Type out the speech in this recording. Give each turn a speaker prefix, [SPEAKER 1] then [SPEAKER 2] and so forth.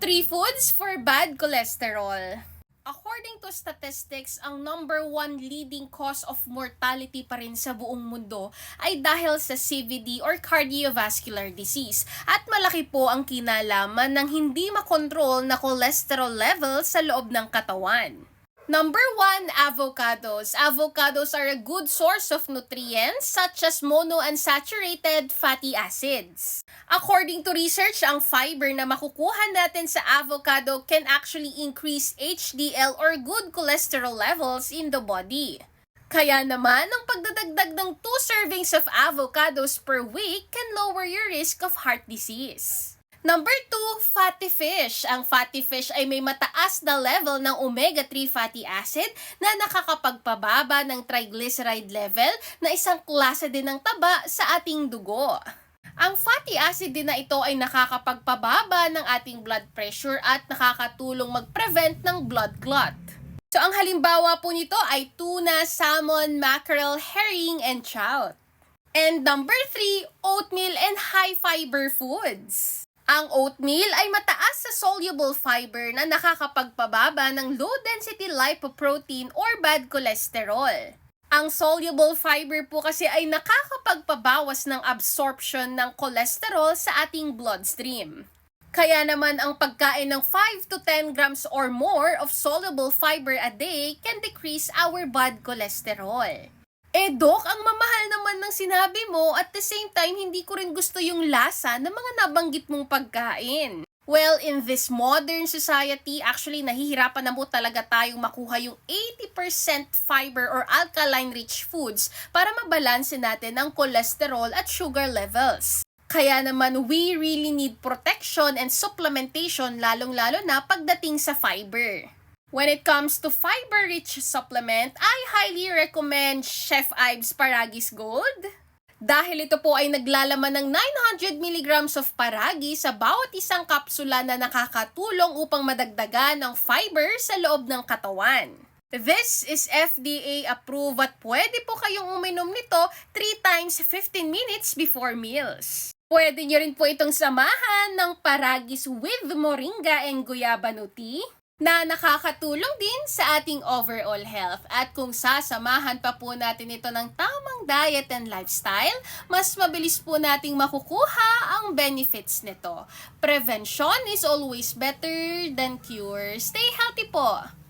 [SPEAKER 1] Three foods for bad cholesterol. According to statistics, ang number one leading cause of mortality pa rin sa buong mundo ay dahil sa CVD or cardiovascular disease. At malaki po ang kinalaman ng hindi makontrol na cholesterol level sa loob ng katawan. Number 1, avocados. Avocados are a good source of nutrients such as monounsaturated fatty acids. According to research, ang fiber na makukuha natin sa avocado can actually increase HDL or good cholesterol levels in the body. Kaya naman, ang pagdadagdag ng 2 servings of avocados per week can lower your risk of heart disease. Number 2, fatty fish. Ang fatty fish ay may mataas na level ng omega-3 fatty acid na nakakapagpababa ng triglyceride level na isang klase din ng taba sa ating dugo. Ang fatty acid din na ito ay nakakapagpababa ng ating blood pressure at nakakatulong mag-prevent ng blood clot. So ang halimbawa po nito ay tuna, salmon, mackerel, herring, and trout. And number 3, oatmeal and high fiber foods. Ang oatmeal ay mataas sa soluble fiber na nakakapagpababa ng low-density lipoprotein or bad cholesterol. Ang soluble fiber po kasi ay nakakapagpabawas ng absorption ng cholesterol sa ating bloodstream. Kaya naman ang pagkain ng 5 to 10 grams or more of soluble fiber a day can decrease our bad cholesterol. Dok, ang mamahal naman ng sinabi mo at the same time hindi ko rin gusto yung lasa ng mga nabanggit mong pagkain. Well, in this modern society, actually nahihirapan na po talaga tayong makuha yung 80% fiber or alkaline-rich foods para mabalanse natin ang cholesterol at sugar levels. Kaya naman, we really need protection and supplementation lalong-lalo na pagdating sa fiber. When it comes to fiber-rich supplement, I highly recommend Chef Ives Paragis Gold. Dahil ito po ay naglalaman ng 900 mg of paragi sa bawat isang kapsula na nakakatulong upang madagdagan ng fiber sa loob ng katawan. This is FDA approved at pwede po kayong uminom nito 3 times 15 minutes before meals. Pwede nyo rin po itong samahan ng paragis with moringa and guayabano tea na nakakatulong din sa ating overall health. At kung sasamahan pa po natin ito ng tamang diet and lifestyle, mas mabilis po nating makukuha ang benefits nito. Prevention is always better than cure. Stay healthy po!